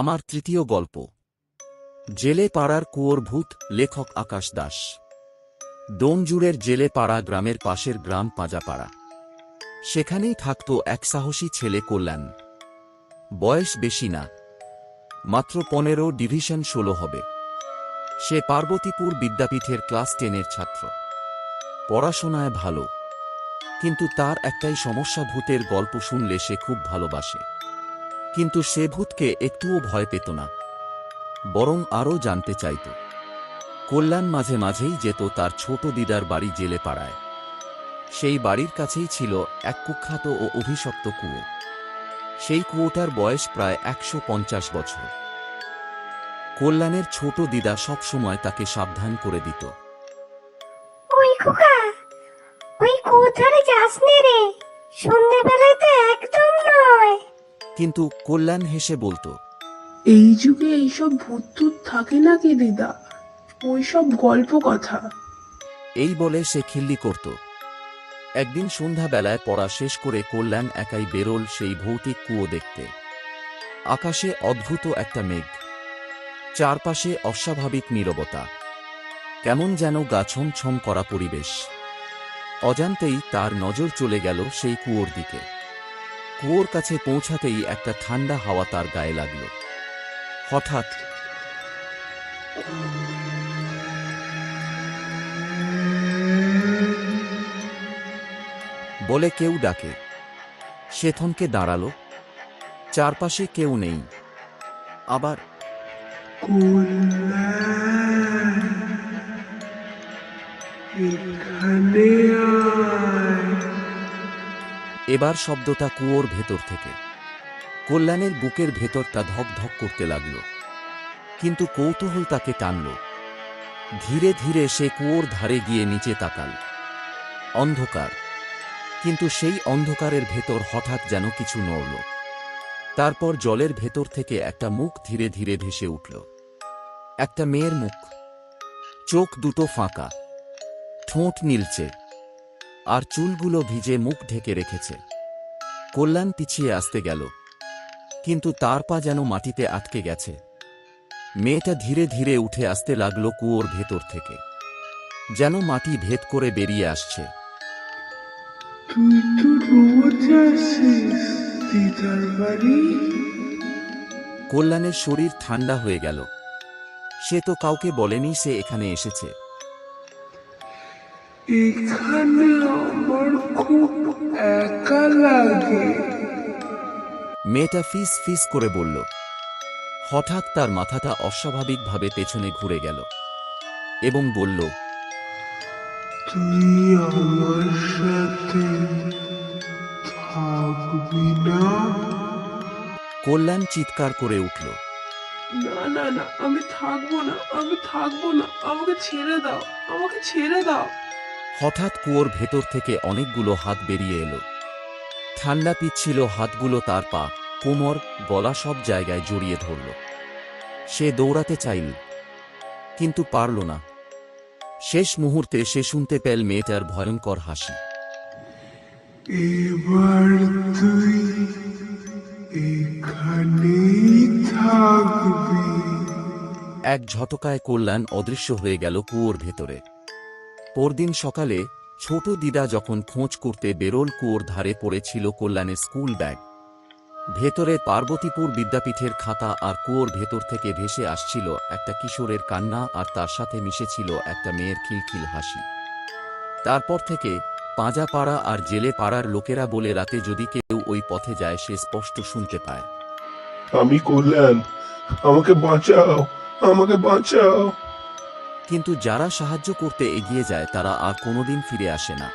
আমার তৃতীয় গল্প, জেলে পাড়ার কুয়োর ভূত। লেখক আকাশ দাস। ডোমজুড়ের জেলে পাড়া গ্রামের পাশের গ্রাম পাঁজাপাড়া। সেখানেই থাকত এক সাহসী ছেলে কল্যাণ। বয়স বেশি না, মাত্র 15, ডিভিশন 16 হবে। সে পার্বতীপুর বিদ্যাপীঠের ক্লাস 10-এর ছাত্র। পড়াশোনায় ভালো, কিন্তু তার একটাই সমস্যা, ভূতের গল্প শুনলে সে খুব ভালোবাসে। কিন্তু সে ভূতকে একটুও ভয় পেত না, বরং আরও জানতে চাইত। কল্যাণ মাঝে মাঝেই যেত তার ছোট দিদার বাড়ি জেলে পাড়ায়। সেই বাড়ির কাছেই ছিল এক কুখ্যাত ও অভিশপ্ত কুয়ো। সেই কুয়োটার বয়স প্রায় 150 বছর। কল্যাণের ছোট দিদা সব সময় তাকে সাবধান করে দিত। ওই খোকা, ওই কুয়োধারে যাস নে রে, সন্ধ্যেবেলায় তো একদম নয়। কিন্তু কল্যাণ হেসে বলতো, এই যুগে এইসব ভূত টুত থাকে নাকি দিদা, ওইসব গল্প কথা। এই বলে সে খিল্লি করত। একদিন সন্ধ্যাবেলায় পড়া শেষ করে কল্যাণ একাই বেরোল সেই ভৌতিক কুয়ো দেখতে। আকাশে অদ্ভুত একটা মেঘ, চারপাশে অস্বাভাবিক নীরবতা, কেমন যেন গা ছমছম করা পরিবেশ। অজান্তেই তার নজর চলে গেল সেই কুয়োর দিকে। কুয়োর কাছে পৌঁছাতেই একটা ঠান্ডা হাওয়া তার গায়ে লাগল। হঠাৎ বলে কেউ ডাকে। সে থমকে দাঁড়ালো। চারপাশে কেউ নেই। আবার এবার শব্দটা কুয়োর ভেতর থেকে। কল্যাণের বুকের ভেতরটা ধক ধক করতে লাগল, কিন্তু কৌতূহল তাকে টানল। ধীরে ধীরে সে কুয়োর ধারে গিয়ে নিচে তাকাল। অন্ধকার, কিন্তু সেই অন্ধকারের ভেতর হঠাৎ যেন কিছু নড়ল। তারপর জলের ভেতর থেকে একটা মুখ ধীরে ধীরে ভেসে উঠল। একটা মেয়ের মুখ, চোখ দুটো ফাঁকা, ঠোঁট নীলচে, আর চুলগুলো ভিজে মুখ ঢেকে রেখেছে। কল্যাণ পিছিয়ে আসতে গেল, কিন্তু তার পা যেন মাটিতে আটকে গেছে। মেয়েটা ধীরে ধীরে উঠে আসতে লাগলো কুয়োর ভেতর থেকে, যেন মাটি ভেদ করে বেরিয়ে আসছে। তুই তো রোজ আসিস দিদার বাড়ি? কল্যাণের শরীর ঠান্ডা হয়ে গেল। সে তো কাউকে বলেনি সে এখানে এসেছে। এখানে আমার খুব একা লাগে। মেয়েটা ফিস ফিস করে বলল। হঠাৎ তার মাথাটা অস্বাভাবিকভাবে পেছনে ঘুরে গেল এবং বলল, তুই আমার সাথে থাকবি না? কল্যাণ চিৎকার করে উঠল। না না না, আমি থাকবো না, আমি থাকবো না, আমাকে ছেড়ে দাও, আমাকে ছেড়ে দাও। হঠাৎ কুয়োর ভেতর থেকে অনেকগুলো হাত বেরিয়ে এলো। ঠান্ডা পিচ্ছিল হাতগুলো তার পা, কোমর, গলা সব জায়গায় জড়িয়ে ধরল। সে দৌড়াতে চাইল, কিন্তু পারল না। শেষ মুহূর্তে সে শুনতে পেল মেয়েটার ভয়ঙ্কর হাসি। এবার তুই এখানেই থাকবি। এক ঝটকায় কল্যাণ অদৃশ্য হয়ে গেল কুয়োর ভেতরে। পরদিন সকালে ছোট দিদা যখন খোঁজ করতে বেরোল, কুয়োর ধারে পড়েছিল কল্যাণের স্কুল ব্যাগ। ভেতরে পার্বতীপুর বিদ্যাপীঠের খাতা, আর কুয়োর ভেতর থেকে ভেসে আসছিল একটা কিশোরের কান্না, আর তার সাথে মিশেছিল একটা মেয়ের খিলখিল হাসি। তারপর থেকে পাঁজাপাড়া আর জেলে পাড়ার লোকেরা বলে, রাতে যদি কেউ ওই পথে যায় সে স্পষ্ট শুনতে পায়। আমি কল্যাণ, আমাকে বাঁচাও, আমাকে বাঁচাও। কিন্তু যারা সাহায্য করতে এগিয়ে যায় তারা আর কোনোদিন ফিরে আসে না।